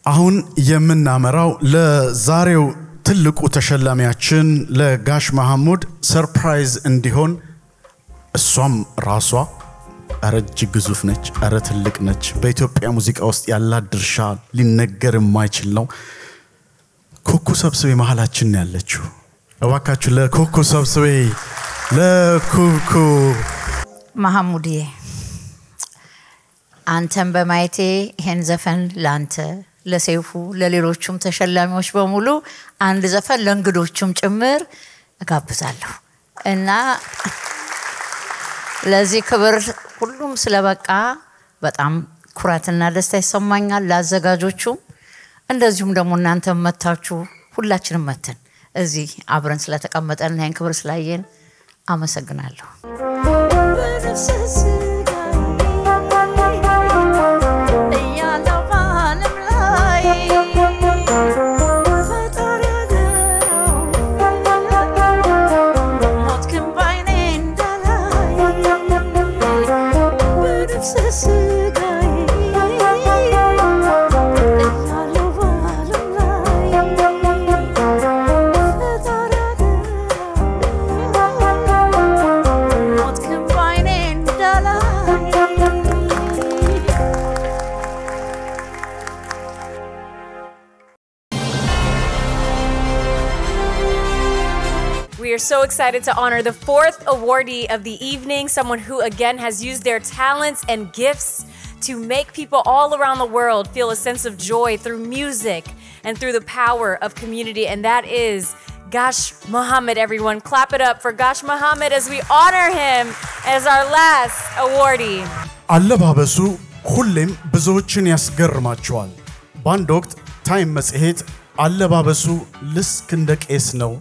አሁን የምናመራው ለዛሬው ትልቁ ተሸላሚያችን ለጋሽ መሐሙድ ሰርፕራይዝ እንዲሆን እሷም ራሷ አረጅ ግዙፍ ነች አረ ትልቅ ነች በኢትዮጵያ ሙዚቃ ውስጥ ያላት ድርሻ ሊነገር የማይችል ነው ኮኮ ሰብስቤ መሐላችን ያለችው እባካችሁ ለኮኮ ሰብስቤ ለኮኮ መሐሙድ አንተም በማይቴ ይሄን ዘፈን ላንተ ለሰይፉ ለሌሎችም ተሸላሚዎች በሙሉ አንድ ዘፈን ለእንግዶችም ጭምር እጋብዛለሁ እና ለዚህ ክብር ሁሉም ስለበቃ በጣም ኩራትና ደስታ ይሰማኛል ላዘጋጆቹም እንደዚሁም ደግሞ እናንተም መታችሁ ሁላችንም መተን እዚህ አብረን ስለተቀመጠን ይሄን ክብር ስላየን አመሰግናለሁ We are so excited to honor the 4th awardee of the evening, someone who again has used their talents and gifts to make people all around the world feel a sense of joy through music and through the power of community, and that is Gash Mohammed, everyone. Clap it up for Gash Mohammed as we honor him as our last awardee. አለባበሱ ሁሌም ብዙዎችን ያስገርማቸዋል በአንድ ወቅት ታይም መጽሔት አለባበሱ ልክ እንደ ቄስ ነው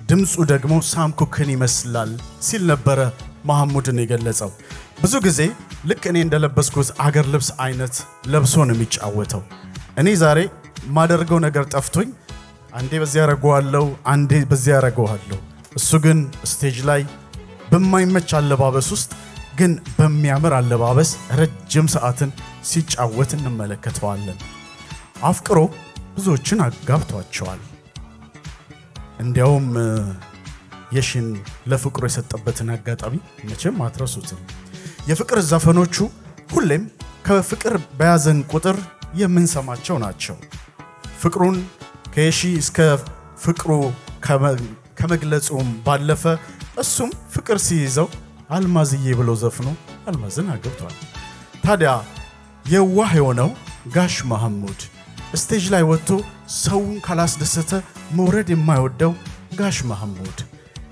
ድምጹ ደግሞ ሳምኩክን ይመስላል ሲል ነበር መሐሙድን የገለጸው ብዙ ጊዜ ልክ እኔ እንደለበስኩት አገር ልብስ አይነት ለብሶ ነው የሚጫወተው እኔ ዛሬ ማደርገው ነገር ጠፍቶኝ አንዴ በዚያ ያረጋዋለሁ አንዴ በዚያ ያረጋዋለሁ እሱ ግን ስቴጅ ላይ በማይመች አለባበስ ውስጥ ግን በሚያምር አለባበስ ረጅም ሰዓትን ሲጫወት እንመለከተዋለን አፍቅሮ ብዙዎችን አጋብቷቸዋል እንዲያውም የሽን ለፍቅሩ የሰጠበትን አጋጣሚ መቼም አትረሱትም የፍቅር ዘፈኖቹ ሁሌም ከፍቅር በያዘን ቁጥር የምንሰማቸው ናቸው ፍቅሩን ከየሺ እስከ ፍቅሩ ከመግለጹም ባለፈ እሱም ፍቅር ሲይዘው አልማዝዬ ብሎ ዘፍኖ አልማዝን አግብቷል ታዲያ የዋህ የሆነው ጋሽ መሐሙድ ስቴጅ ላይ ወጥቶ ሰውን ካላስደሰተ መውረድ የማይወደው ጋሽ መሐሙድ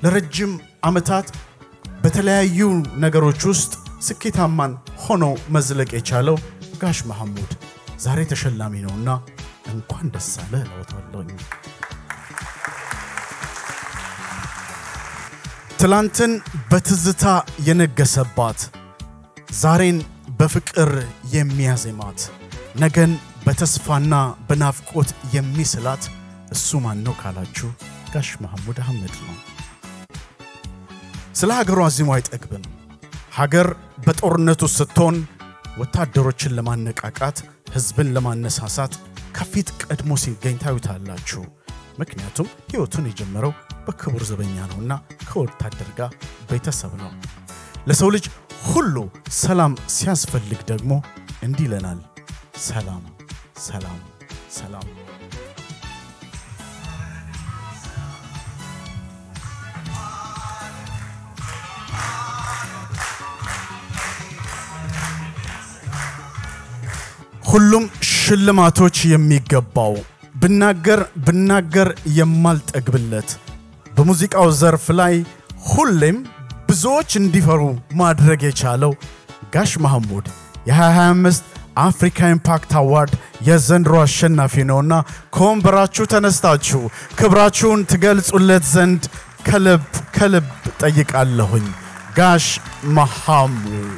ለረጅም አመታት በተለያዩ ነገሮች ውስጥ ስኬታማን ሆኖ መዝለቅ የቻለው ጋሽ መሐሙድ ዛሬ ተሸላሚ ነውና እንኳን ደስ አለህ ለወጣለኝ ትላንትን በትዝታ የነገሰባት ዛሬን በፍቅር የሚያዜማት ነገን በተስፋና በናፍቆት የሚስላት እሱ ማን ነው ካላችሁ ጋሽ መሐሙድ አህመድ ነው ስለ ሀገሩ አዚሙ አይጠግብም ሀገር በጦርነቱ ስትሆን ወታደሮችን ለማነቃቃት ህዝብን ለማነሳሳት ከፊት ቀድሞ ሲገኝ ታዩታላችሁ ምክንያቱም ህይወቱን የጀመረው በክቡር ዘበኛ ነውና ከወታደር ጋር ቤተሰብ ነው ለሰው ልጅ ሁሉ ሰላም ሲያስፈልግ ደግሞ እንዲህ ይለናል ሰላም ሰላም ሰላም ሁሉም ሽልማቶች የሚገባው ብናገር የማልጠግብለት በሙዚቃው ዘርፍ ላይ ሁሌም ብዙዎች እንዲፈሩ ማድረግ የቻለው ጋሽ መሐሙድ የ2025 አፍሪካ ኢምፓክት አዋርድ የዘንድሮ አሸናፊ ነውና ኮምብራችሁ ተነስታችሁ ክብራችሁን ትገልጹለት ዘንድ ከልብ ጠይቃለሁኝ ጋሽ መሐሙድ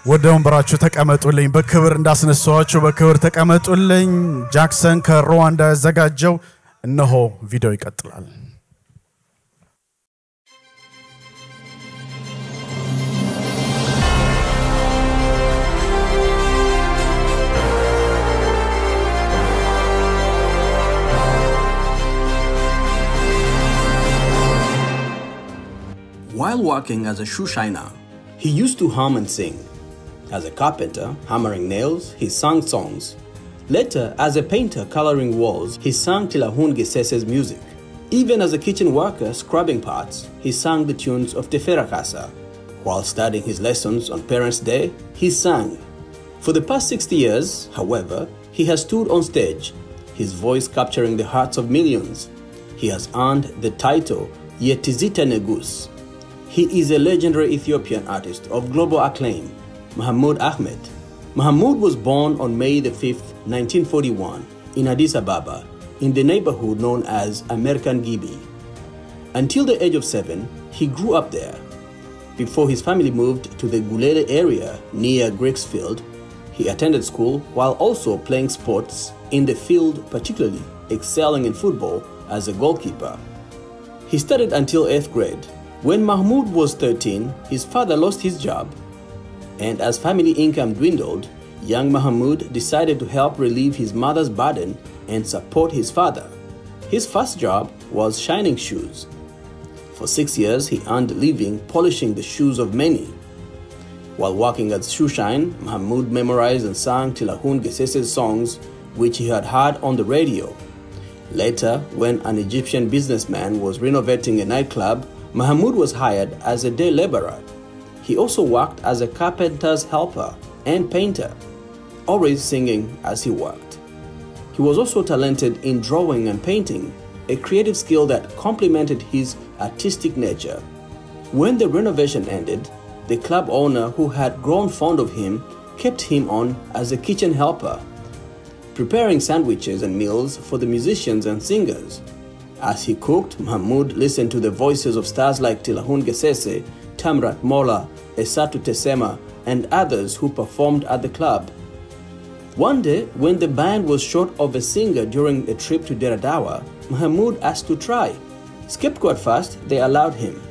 ወደ ወንበራችሁ ተቀመጡልኝ በክብር እንዳስነሳዋችሁ በክብር ተቀመጡልኝ ጃክሰን ከሩዋንዳ ያዘጋጀው እነሆ ቪዲዮ ይቀጥላል While working as a shoe shiner, he used to hum and sing. As a carpenter, hammering nails, he sang songs. Later, as a painter coloring walls, he sang Tilahun Gesese's music. Even as a kitchen worker scrubbing pots, he sang the tunes of Tefera Casa. While studying his lessons on Parents' Day, he sang. For the past 60 years, however, he has stood on stage, his voice capturing the hearts of millions. He has earned the title Yetizita Negus. He is a legendary Ethiopian artist of global acclaim, Mahmoud Ahmed. Mahmoud was born on May 5, 1941, in Addis Ababa, in the neighborhood known as American Gibi. Until the age of 7, he grew up there. Before his family moved to the Gulele area near Greaksfield, he attended school while also playing sports in the field, particularly excelling in football as a goalkeeper. He studied until 8th grade. When Mahmoud was 13, his father lost his job, and as family income dwindled, young Mahmoud decided to help relieve his mother's burden and support his father. His first job was shining shoes. For 6 years, he earned a living polishing the shoes of many. While working as shoe shine, Mahmoud memorized and sang Tilahun Gesese's songs, which he had heard on the radio. Later, when an Egyptian businessman was renovating a nightclub, Mahmoud was hired as a day laborer. He also worked as a carpenter's helper and painter, always singing as he worked. He was also talented in drawing and painting, a creative skill that complemented his artistic nature. When the renovation ended, the club owner, who had grown fond of him, kept him on as a kitchen helper, preparing sandwiches and meals for the musicians and singers. As he cooked, Mahmoud listened to the voices of stars like Tilahun Gesese, Tamrat Mola, Esatu Tesema, and others who performed at the club. One day, when the band was short of a singer during a trip to Deradawa, Mahmoud asked to try. Skeptical at first, they allowed him.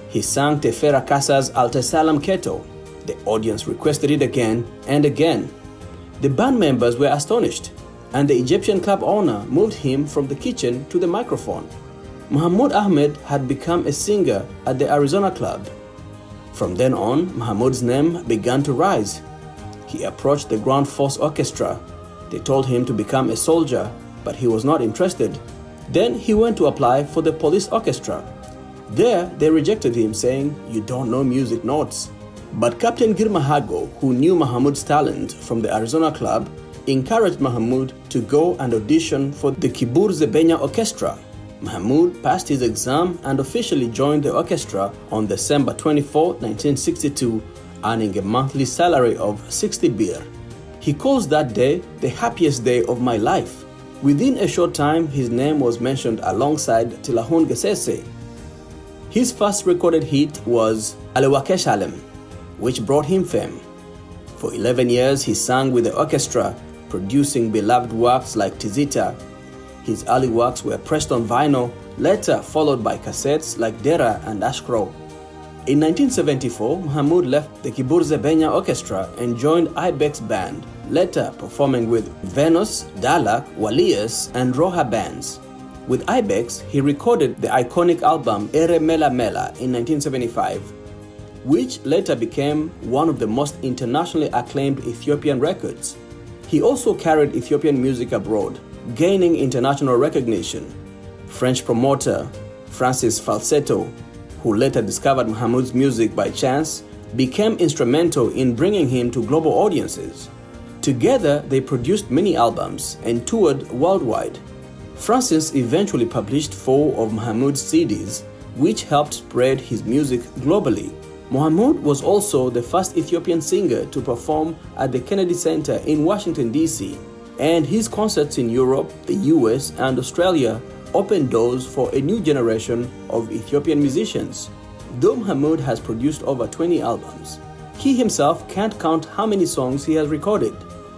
He sang Tefera Casa's Altasalam Keto. The audience requested it again and again. The band members were astonished, and the Egyptian club owner moved him from the kitchen to the microphone. Mahmoud Ahmed had become a singer at the Arizona club. From then on, Mahmoud's name began to rise. He approached the Ground Force Orchestra. They told him to become a soldier, but he was not interested. Then he went to apply for the police orchestra. There, they rejected him, saying, "You don't know music notes." But Captain Girma Hago, who knew Mahmoud's talent from the Arizona club, encouraged Mahmoud to go and audition for the Kibur Zebenya Orchestra. Mahmoud passed his exam and officially joined the orchestra on December 24, 1962, earning a monthly salary of 60 birr. He calls that day the happiest day of my life. Within a short time, his name was mentioned alongside Tilahun Gesese. His first recorded hit was Alewakesh Alem, which brought him fame. For 11 years, he sang with the orchestra, producing beloved works like Tizita. His early works were pressed on vinyl, later followed by cassettes like Dera and Ashkro. In 1974, Mahmoud left the Kibur Zebenya Orchestra and joined Ibex Band, later performing with Venus, Dalak, Walias, and Roha bands. With Ibex, he recorded the iconic album Ere Mela Mela in 1975, which later became one of the most internationally acclaimed Ethiopian records. He also carried Ethiopian music abroad, gaining international recognition. French promoter Francis Falsetto, who later discovered Mahmoud's music by chance, became instrumental in bringing him to global audiences. Together, they produced many albums and toured worldwide. Francis eventually published 4 of Mahmoud's CDs, which helped spread his music globally. Mahmoud was also the first Ethiopian singer to perform at the Kennedy Center in Washington, D.C., and his concerts in Europe, the US, and Australia opened doors for a new generation of Ethiopian musicians. Though Mahmoud has produced over 20 albums, he himself can't count how many songs he has recorded.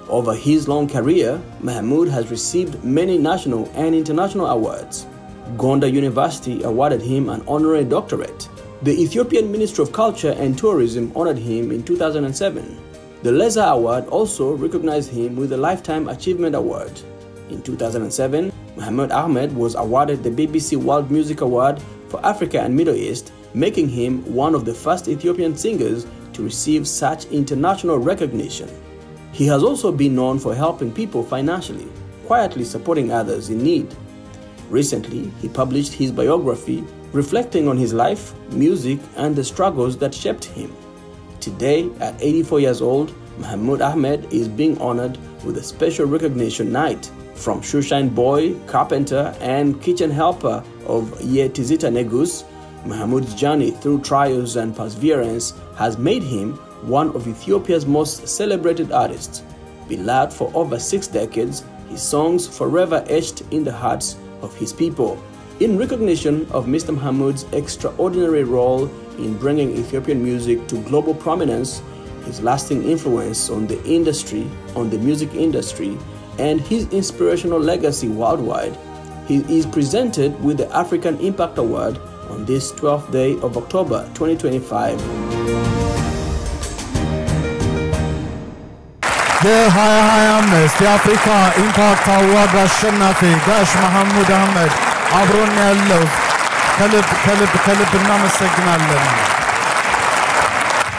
Over his long career, Mahmoud has received many national and international awards. Gonda University awarded him an honorary doctorate. The Ethiopian Ministry of Culture and Tourism honored him in 2007. The Leza Award also recognized him with a Lifetime Achievement Award. In 2007, Mahmoud Ahmed was awarded the BBC World Music Award for Africa and Middle East making him one of the first Ethiopian singers to receive such international recognition. He has also been known for helping people financially, quietly supporting others in need. Recently, he published his biography, reflecting on his life, music, and the struggles that shaped him. Today, at 84 years old, Mahmoud Ahmed is being honored with a special recognition night. From shoeshine boy, carpenter, and kitchen helper of Yetizita Negus, Mahmoud's journey through trials and perseverance has made him one of Ethiopia's most celebrated artists. Beloved for over 6 decades, his songs forever etched in the hearts of his people. In recognition of Mr. Mahmoud's extraordinary role in bringing Ethiopian music to global prominence, his lasting influence on the music industry, and his inspirational legacy worldwide, he is presented with the African Impact Award on this 12th day of October 2025. የ2025 የአፍሪካ ኢምፓክት አዋርድ አሸናፊ ጋሽ መሐሙድ አህመድ አብሮን ያለው ከልብ እናመሰግናለን።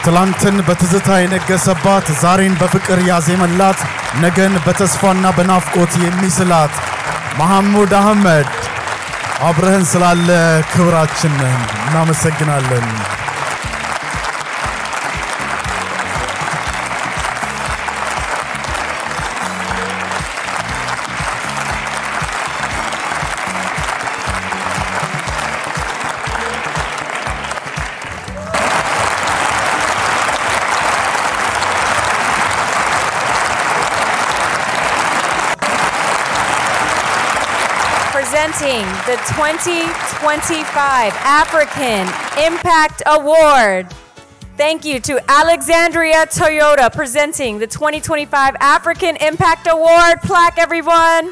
ትላንትን በትዝታ የነገሰባት ዛሬን በፍቅር ያዜመላት ነገን በተስፋና በናፍቆት የሚስላት መሐሙድ አህመድ አብረን ስላለ ክብራችን እናመሰግናለን። Presenting the 2025 African Impact Award. Thank you to Alexandria Toyota presenting the 2025 African Impact Award plaque, everyone.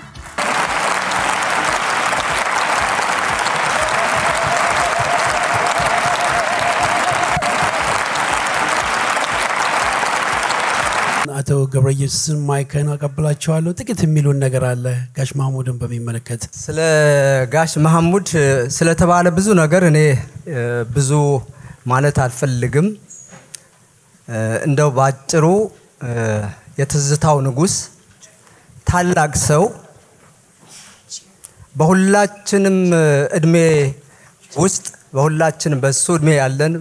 አቶ ገብረየሱስ ማይከን አቀበላቸዋለሁ። ጥቂት የሚሉን ነገር አለ ጋሽ መሐሙድን በሚመለከት። ስለ ጋሽ መሐሙድ ስለተባለ ብዙ ነገር እኔ ብዙ ማለት አልፈልግም። እንደው ባጭሩ የትዝታው ንጉስ ታላቅ ሰው በሁላችንም እድሜ ውስጥ በሁላችንም በሱ እድሜ ያለን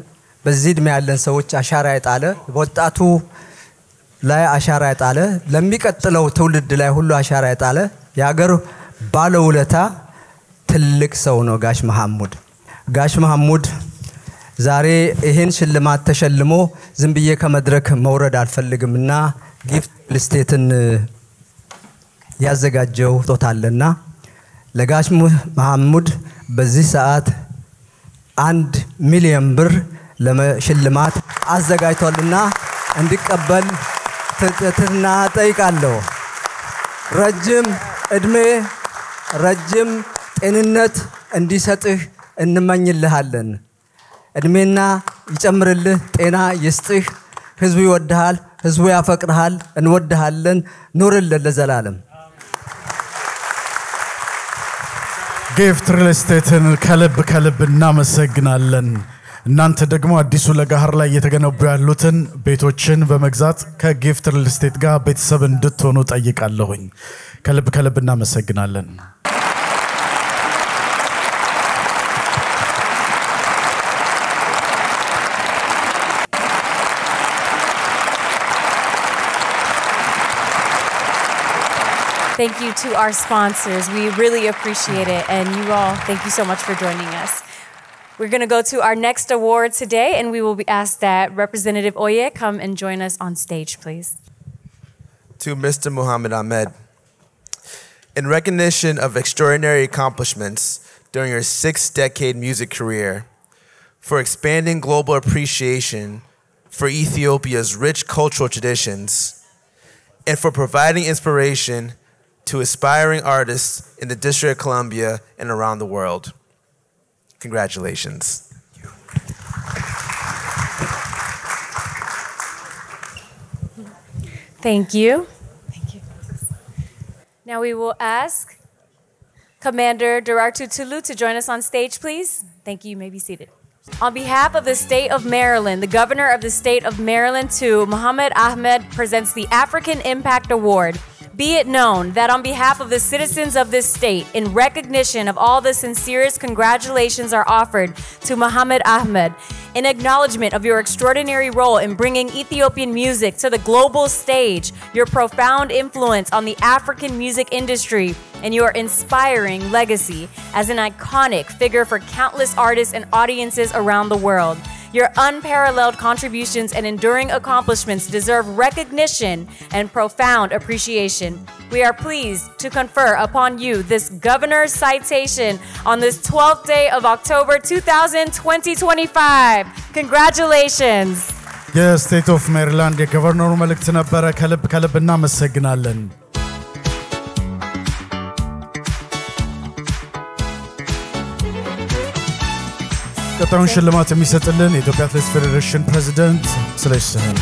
በዚህ እድሜ ያለን ሰዎች አሻራ የጣለ ወጣቱ ላይ አሻራ የጣለ ለሚቀጥለው ትውልድ ላይ ሁሉ አሻራ የጣለ ያገር ባለውለታ ትልቅ ሰው ነው ጋሽ መሐሙድ። ጋሽ መሐሙድ ዛሬ ይሄን ሽልማት ተሸልሞ ዝም ብዬ ከመድረክ መውረድ አልፈልግምና ጊፍት ልስቴትን ያዘጋጀው ጦታለና ለጋሽ መሐሙድ በዚህ ሰዓት 1 ሚሊዮን ብር ለሽልማት አዘጋጅቷልና እንዲቀበል ትህትና ጠይቃለሁ። ረጅም እድሜ ረጅም ጤንነት እንዲሰጥህ እንመኝልሃለን። እድሜና ይጨምርልህ፣ ጤና ይስጥህ። ህዝቡ ይወድሃል፣ ህዝቡ ያፈቅርሃል፣ እንወድሃለን። ኑርልን ለዘላለም። ጊፍት ሪል ስቴትን ከልብ እናመሰግናለን። እናንተ ደግሞ አዲሱ ለጋህር ላይ የተገነቡ ያሉትን ቤቶችን በመግዛት ከጊፍት ሪል ስቴት ጋር ቤተሰብ እንድትሆኑ ጠይቃለሁኝ። ከልብ እናመሰግናለን። Thank you to our sponsors. We really appreciate it. And you all, thank you so much for joining us. We're going to go to our next award today, and we will be asked that Representative Oye come and join us on stage, please. To Mr. Muhammad Ahmed, in recognition of extraordinary accomplishments during your 6-decade music career, for expanding global appreciation for Ethiopia's rich cultural traditions, and for providing inspiration to aspiring artists in the District of Columbia and around the world. Congratulations. Thank you. Thank you. Now we will ask Commander Durartu Tulu to join us on stage, please. Thank you. You may be seated. On behalf of the state of Maryland, the governor of the state of Maryland too, Muhammad Ahmed presents the African Impact Award. Be it known that on behalf of the citizens of this state, in recognition of all the sincerest congratulations are offered to Muhammad Ahmed, in acknowledgement of your extraordinary role in bringing Ethiopian music to the global stage, your profound influence on the African music industry, and your inspiring legacy as an iconic figure for countless artists and audiences around the world. Your unparalleled contributions and enduring accomplishments deserve recognition and profound appreciation. We are pleased to confer upon you this governor's citation on this 12th day of October 2025. Congratulations. Yes, State of Maryland, የገቨርነሩ መልእክት ነበረ። ከልብ እናመሰግናለን። ቀጣዩን ሽልማት የሚሰጥልን የኢትዮጵያ አትሌቲክስ ፌዴሬሽን ፕሬዝዳንት ስለሽ ስህን።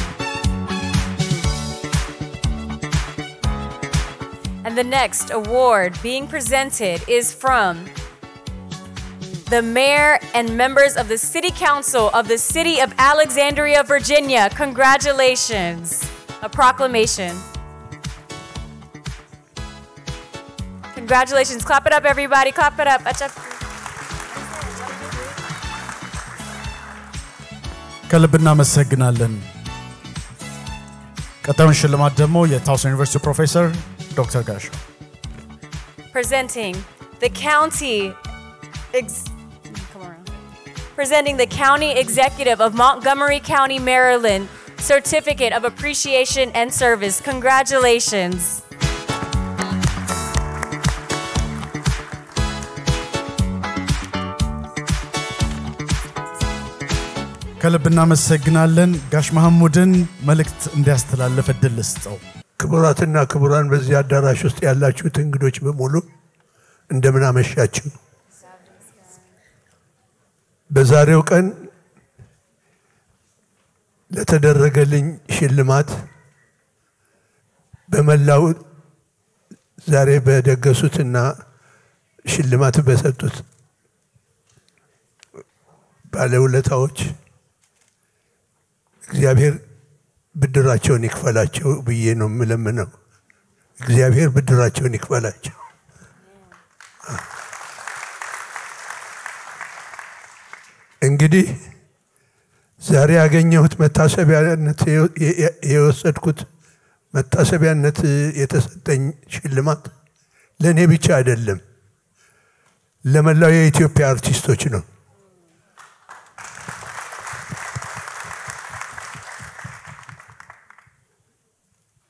And the next award being presented is from the mayor and members of the city council of the city of Alexandria, Virginia. Congratulations. A proclamation. Congratulations. Clap it up, everybody. Clap it up. ከልብ እናመሰግናለን። ቀጣዩን ሽልማት ደግሞ የታውሰን ዩኒቨርሲቲ ፕሮፌሰር ዶክተር ጋሽ presenting the county executive of Montgomery County, Maryland, Certificate of Appreciation and Service. Congratulations. ከልብ እናመሰግናለን። ጋሽ መሐሙድን መልእክት እንዲያስተላልፍ እድል ልስጠው። ክቡራትና ክቡራን በዚህ አዳራሽ ውስጥ ያላችሁት እንግዶች በሙሉ እንደምን አመሻችሁ። በዛሬው ቀን ለተደረገልኝ ሽልማት በመላው ዛሬ በደገሱትና ሽልማት በሰጡት ባለውለታዎች እግዚአብሔር ብድራቸውን ይክፈላቸው ብዬ ነው የምለምነው። እግዚአብሔር ብድራቸውን ይክፈላቸው። እንግዲህ ዛሬ ያገኘሁት መታሰቢያነት የወሰድኩት መታሰቢያነት የተሰጠኝ ሽልማት ለኔ ብቻ አይደለም፣ ለመላው የኢትዮጵያ አርቲስቶች ነው።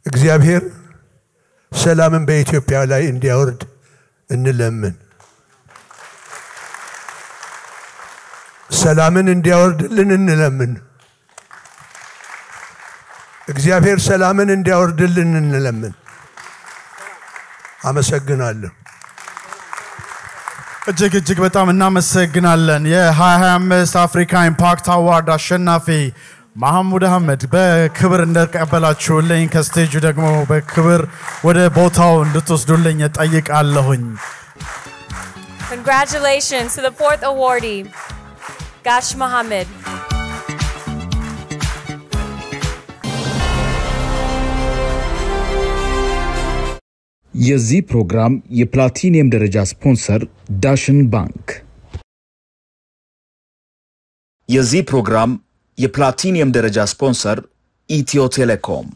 እግዚአብሔር ሰላምን በኢትዮጵያ ላይ እንዲያወርድ እንለምን። ሰላምን እንዲያወርድልን እንለምን። እግዚአብሔር ሰላምን እንዲያወርድልን እንለምን። አመሰግናለሁ። እጅግ በጣም እናመሰግናለን። የ2025 አፍሪካ ኢምፓክት አዋርድ አሸናፊ መሐሙድ አህመድ በክብር እንደቀበላችሁልኝ ከስቴጁ ደግሞ በክብር ወደ ቦታው እንድትወስዱልኝ እጠይቃለሁኝ። Congratulations to the fourth awardee, Gash Mohammed. የዚህ ፕሮግራም የፕላቲኒየም ደረጃ ስፖንሰር ዳሽን ባንክ። የዚህ ፕሮግራም የፕላቲኒየም ደረጃ ስፖንሰር ኢትዮ ቴሌኮም።